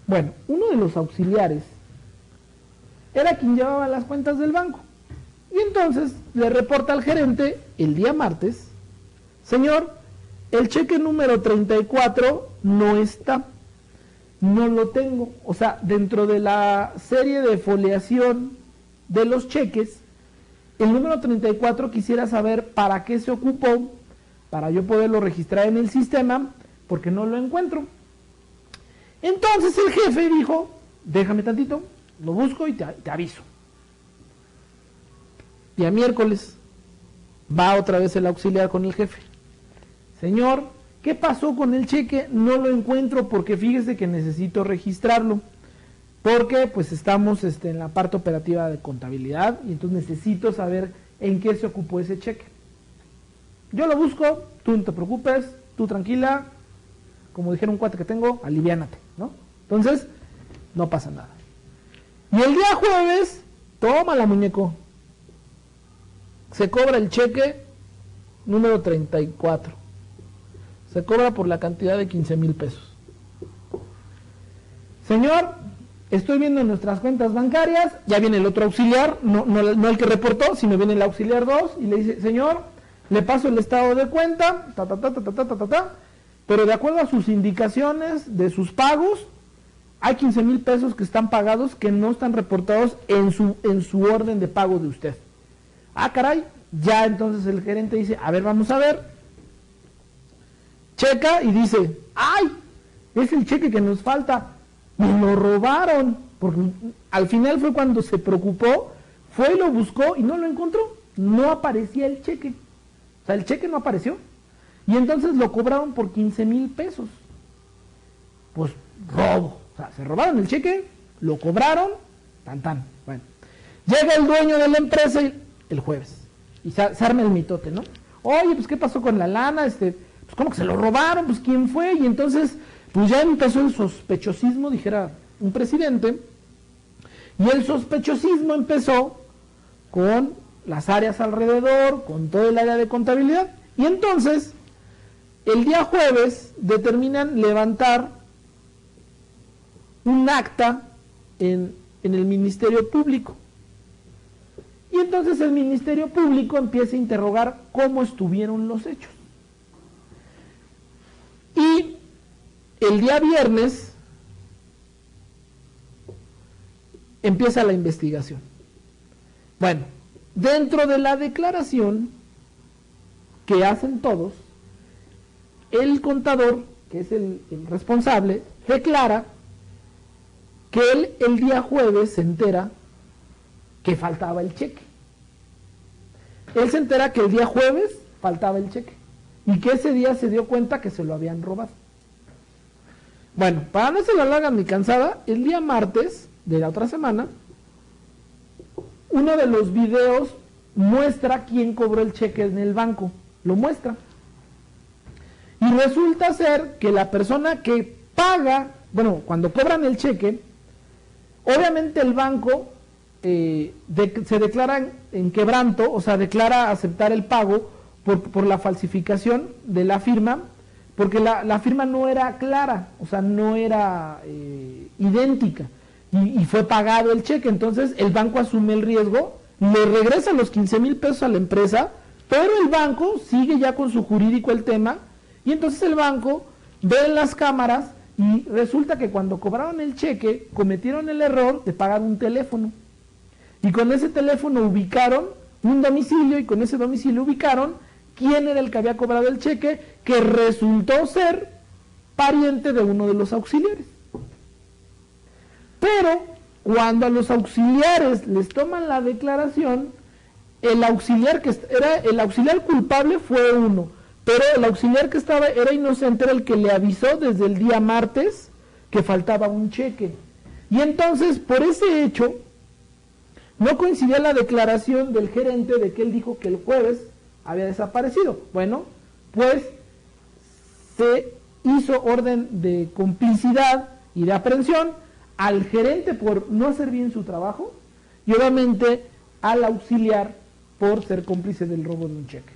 Bueno, uno de los auxiliares era quien llevaba las cuentas del banco. Y entonces le reporta al gerente el día martes, señor, el cheque número 34 no está, no lo tengo. O sea, dentro de la serie de foliación de los cheques, el número 34 quisiera saber para qué se ocupó, para yo poderlo registrar en el sistema, porque no lo encuentro. Entonces el jefe dijo, déjame tantito, lo busco y te aviso. Día miércoles, va otra vez el auxiliar con el jefe. Señor, ¿qué pasó con el cheque? No lo encuentro porque fíjese que necesito registrarlo. Porque pues estamos en la parte operativa de contabilidad y entonces necesito saber en qué se ocupó ese cheque. Yo lo busco, tú no te preocupes, tú tranquila, como dijera un cuate que tengo, aliviánate, ¿no? Entonces, no pasa nada. Y el día jueves, tómala muñeco, se cobra el cheque número 34. Se cobra por la cantidad de 15,000 pesos. Señor, estoy viendo nuestras cuentas bancarias, ya viene el otro auxiliar, no el que reportó, sino viene el auxiliar 2 y le dice, señor, le paso el estado de cuenta, pero de acuerdo a sus indicaciones de sus pagos, hay 15,000 pesos que están pagados que no están reportados en su orden de pago de usted. Ah, caray, ya entonces el gerente dice, a ver, vamos a ver, checa y dice, ¡ay! Es el cheque que nos falta. Me lo robaron. Porque al final fue cuando se preocupó, fue y lo buscó y no lo encontró. No aparecía el cheque. O sea, el cheque no apareció. Y entonces lo cobraron por 15,000 pesos. Pues robo. O sea, se robaron el cheque, lo cobraron, tan. Bueno, llega el dueño de la empresa el jueves. Y se arma el mitote, ¿no? Oye, pues ¿qué pasó con la lana? Pues ¿cómo que se lo robaron? Pues ¿quién fue? Y entonces, pues ya empezó el sospechosismo, dijera un presidente, y el sospechosismo empezó con las áreas alrededor, con todo el área de contabilidad, y entonces, el día jueves determinan levantar un acta en el Ministerio Público. Y entonces el Ministerio Público empieza a interrogar cómo estuvieron los hechos. Y el día viernes empieza la investigación. Bueno, dentro de la declaración que hacen todos, el contador, que es el responsable, declara que él el día jueves se entera que faltaba el cheque. Él se entera que el día jueves faltaba el cheque y que ese día se dio cuenta que se lo habían robado. Bueno, para no se lo hagan ni cansada, el día martes de la otra semana, uno de los videos muestra quién cobró el cheque en el banco, lo muestra. Y resulta ser que la persona que paga, bueno, cuando cobran el cheque, obviamente el banco se declara en quebranto, o sea, declara aceptar el pago por la falsificación de la firma, porque la firma no era clara, o sea, no era idéntica, y fue pagado el cheque. Entonces el banco asume el riesgo, le regresa los 15,000 pesos a la empresa, pero el banco sigue ya con su jurídico el tema, y entonces el banco ve en las cámaras y resulta que cuando cobraron el cheque cometieron el error de pagar un teléfono, y con ese teléfono ubicaron un domicilio, y con ese domicilio ubicaron quién era el que había cobrado el cheque, que resultó ser pariente de uno de los auxiliares. Pero cuando a los auxiliares les toman la declaración, el auxiliar culpable fue uno, pero el auxiliar que era inocente, era el que le avisó desde el día martes que faltaba un cheque. Y entonces, por ese hecho, no coincidía la declaración del gerente de que él dijo que el jueves había desaparecido. Bueno, pues se hizo orden de complicidad y de aprehensión al gerente por no hacer bien su trabajo y obviamente al auxiliar por ser cómplice del robo de un cheque.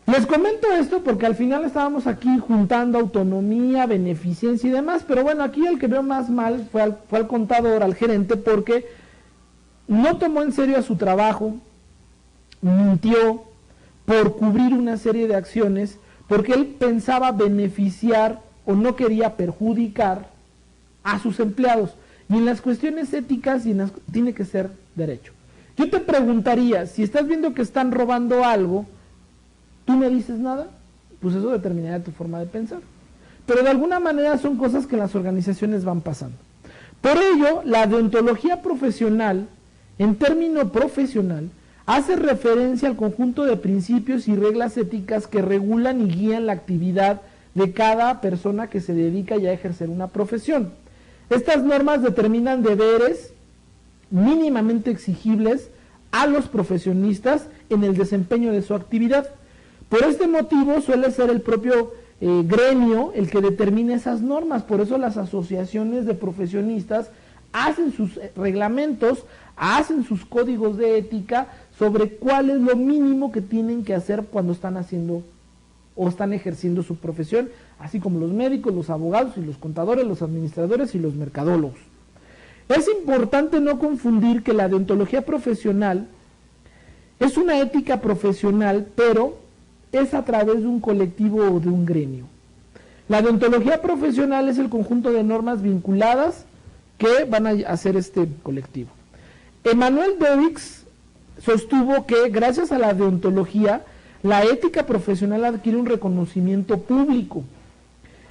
Les comento esto porque al final estábamos aquí juntando autonomía, beneficencia y demás, pero bueno, aquí el que veo más mal fue al contador, al gerente, porque no tomó en serio a su trabajo, mintió por cubrir una serie de acciones, porque él pensaba beneficiar o no quería perjudicar a sus empleados. Y en las cuestiones éticas tiene que ser derecho. Yo te preguntaría, si estás viendo que están robando algo, ¿tú no dices nada? Pues eso determinaría tu forma de pensar. Pero de alguna manera son cosas que en las organizaciones van pasando. Por ello, la deontología profesional, en término profesional, hace referencia al conjunto de principios y reglas éticas que regulan y guían la actividad de cada persona que se dedica ya a ejercer una profesión. Estas normas determinan deberes mínimamente exigibles a los profesionistas en el desempeño de su actividad. Por este motivo suele ser el propio gremio el que determina esas normas. Por eso las asociaciones de profesionistas hacen sus reglamentos, hacen sus códigos de ética sobre cuál es lo mínimo que tienen que hacer cuando están haciendo o están ejerciendo su profesión, así como los médicos, los abogados y los contadores, los administradores y los mercadólogos. Es importante no confundir que la deontología profesional es una ética profesional, pero es a través de un colectivo o de un gremio. La deontología profesional es el conjunto de normas vinculadas que van a hacer este colectivo. Emmanuel Dodix sostuvo que gracias a la deontología, la ética profesional adquiere un reconocimiento público.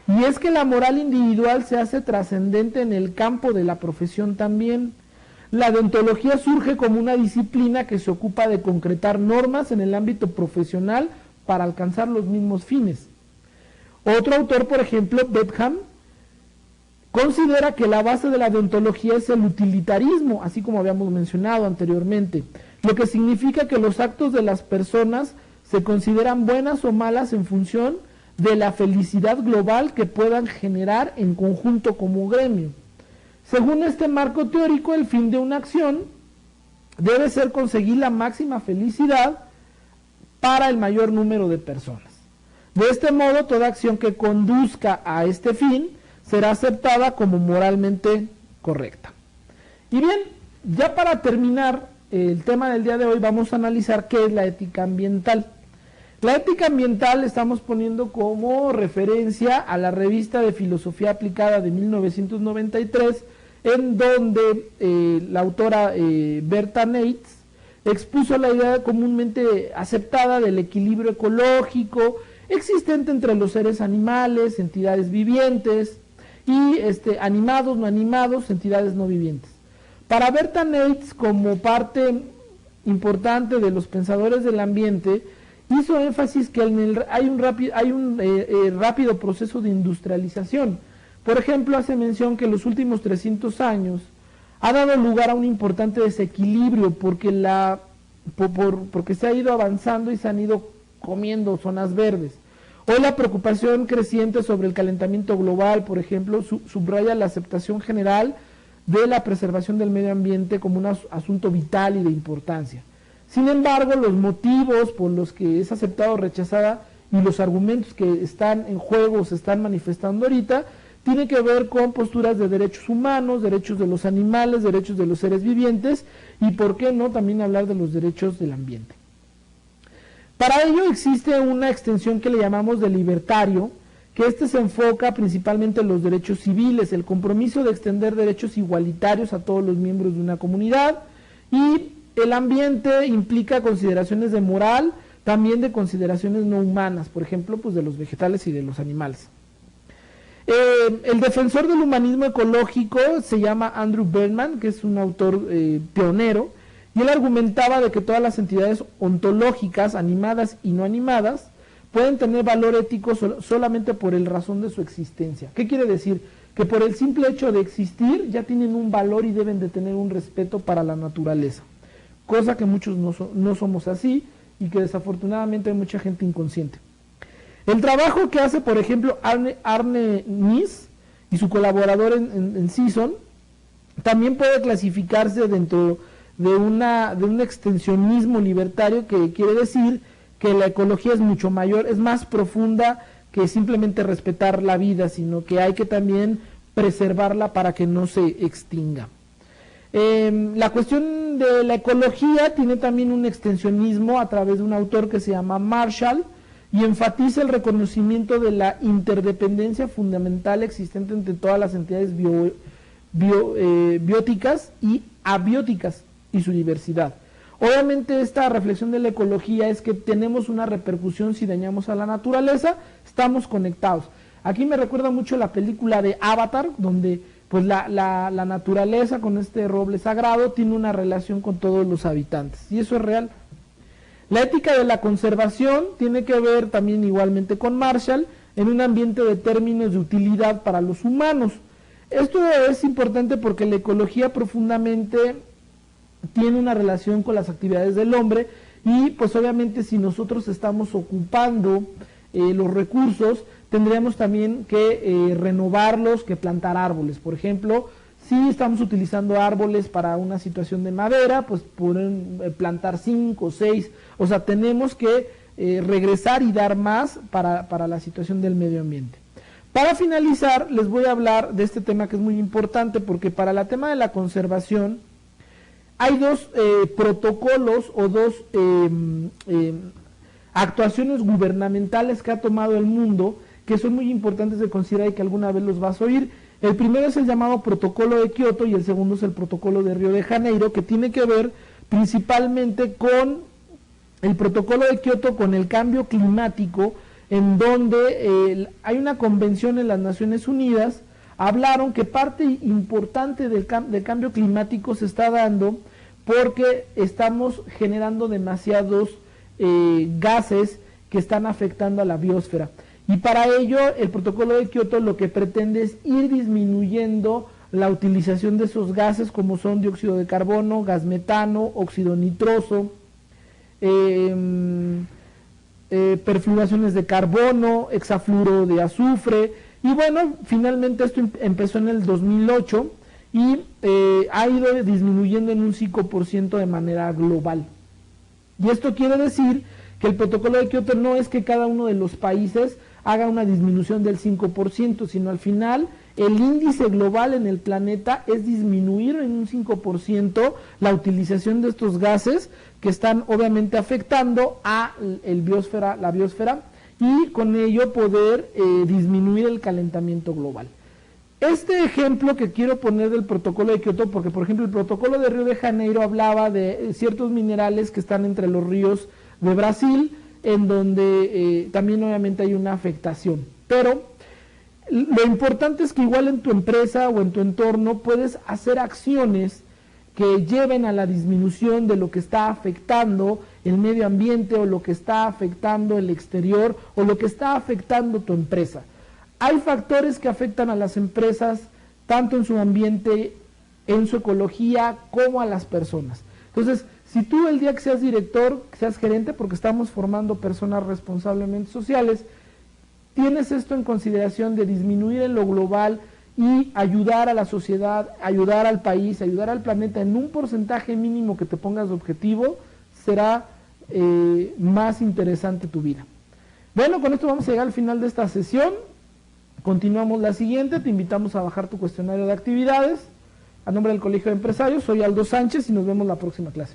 Y es que la moral individual se hace trascendente en el campo de la profesión también. La deontología surge como una disciplina que se ocupa de concretar normas en el ámbito profesional para alcanzar los mismos fines. Otro autor, por ejemplo, Bentham, considera que la base de la deontología es el utilitarismo, así como habíamos mencionado anteriormente, lo que significa que los actos de las personas se consideran buenas o malas en función de la felicidad global que puedan generar en conjunto como gremio. Según este marco teórico, el fin de una acción debe ser conseguir la máxima felicidad para el mayor número de personas. De este modo, toda acción que conduzca a este fin será aceptada como moralmente correcta. Y bien, ya para terminar el tema del día de hoy, vamos a analizar qué es la ética ambiental. La ética ambiental estamos poniendo como referencia a la revista de Filosofía Aplicada de 1993, en donde la autora Berta Nates expuso la idea comúnmente aceptada del equilibrio ecológico existente entre los seres animales, entidades vivientes, y animados, no animados, entidades no vivientes. Para Berta Neitz, como parte importante de los pensadores del ambiente, hizo énfasis que hay un rápido proceso de industrialización. Por ejemplo, hace mención que en los últimos 300 años ha dado lugar a un importante desequilibrio porque se ha ido avanzando y se han ido comiendo zonas verdes. Hoy la preocupación creciente sobre el calentamiento global, por ejemplo, subraya la aceptación general de la preservación del medio ambiente como un asunto vital y de importancia. Sin embargo, los motivos por los que es aceptada o rechazada y los argumentos que están en juego, se están manifestando ahorita, tienen que ver con posturas de derechos humanos, derechos de los animales, derechos de los seres vivientes y, por qué no, también hablar de los derechos del ambiente. Para ello existe una extensión que le llamamos de libertario, que se enfoca principalmente en los derechos civiles, el compromiso de extender derechos igualitarios a todos los miembros de una comunidad, y el ambiente implica consideraciones de moral, también de consideraciones no humanas, por ejemplo, pues de los vegetales y de los animales. El defensor del humanismo ecológico se llama Andrew Berman, que es un autor pionero, y él argumentaba de que todas las entidades ontológicas, animadas y no animadas, pueden tener valor ético solamente por el razón de su existencia. ¿Qué quiere decir? Que por el simple hecho de existir ya tienen un valor y deben de tener un respeto para la naturaleza, cosa que muchos no somos así y que desafortunadamente hay mucha gente inconsciente. El trabajo que hace, por ejemplo, Arne Nies y su colaborador en Season también puede clasificarse dentro de un extensionismo libertario, que quiere decir que la ecología es mucho mayor, es más profunda que simplemente respetar la vida, sino que hay que también preservarla para que no se extinga. La cuestión de la ecología tiene también un extensionismo a través de un autor que se llama Marshall, y enfatiza el reconocimiento de la interdependencia fundamental existente entre todas las entidades bióticas y abióticas y su diversidad. Obviamente esta reflexión de la ecología es que tenemos una repercusión si dañamos a la naturaleza, estamos conectados. Aquí me recuerda mucho la película de Avatar, donde pues la naturaleza con este roble sagrado tiene una relación con todos los habitantes, y eso es real. La ética de la conservación tiene que ver también igualmente con Marshall en un ambiente de términos de utilidad para los humanos. Esto es importante porque la ecología profundamente tiene una relación con las actividades del hombre y pues obviamente si nosotros estamos ocupando los recursos, tendríamos también que renovarlos, que plantar árboles. Por ejemplo, si estamos utilizando árboles para una situación de madera, pues pueden plantar 5 o 6, o sea, tenemos que regresar y dar más para la situación del medio ambiente. Para finalizar, les voy a hablar de este tema que es muy importante, porque para el tema de la conservación hay dos protocolos o dos actuaciones gubernamentales que ha tomado el mundo, que son muy importantes de considerar y que alguna vez los vas a oír. El primero es el llamado Protocolo de Kioto y el segundo es el Protocolo de Río de Janeiro, que tiene que ver principalmente con el Protocolo de Kioto, con el cambio climático, en donde hay una convención en las Naciones Unidas. Hablaron que parte importante del cambio climático se está dando porque estamos generando demasiados gases que están afectando a la biosfera. Y para ello el protocolo de Kioto lo que pretende es ir disminuyendo la utilización de esos gases, como son dióxido de carbono, gas metano, óxido nitroso, perfluoraciones de carbono, hexafluoro de azufre. Y bueno, finalmente esto empezó en el 2008 y ha ido disminuyendo en un 5% de manera global. Y esto quiere decir que el protocolo de Kioto no es que cada uno de los países haga una disminución del 5%, sino al final el índice global en el planeta es disminuir en un 5% la utilización de estos gases que están obviamente afectando a la biosfera, y con ello poder disminuir el calentamiento global. Este ejemplo que quiero poner del protocolo de Kioto, porque por ejemplo el protocolo de Río de Janeiro hablaba de ciertos minerales que están entre los ríos de Brasil, en donde también obviamente hay una afectación. Pero Lo importante es que igual en tu empresa o en tu entorno puedes hacer acciones que lleven a la disminución de lo que está afectando el medio ambiente o lo que está afectando el exterior o lo que está afectando tu empresa. Hay factores que afectan a las empresas tanto en su ambiente, en su ecología, como a las personas. Entonces, si tú el día que seas director, que seas gerente, porque estamos formando personas responsablemente sociales, tienes esto en consideración de disminuir en lo global y ayudar a la sociedad, ayudar al país, ayudar al planeta en un porcentaje mínimo que te pongas de objetivo, será más interesante tu vida. Bueno, con esto vamos a llegar al final de esta sesión. Continuamos la siguiente, te invitamos a bajar tu cuestionario de actividades. A nombre del Colegio de Empresarios, soy Aldo Sánchez y nos vemos la próxima clase.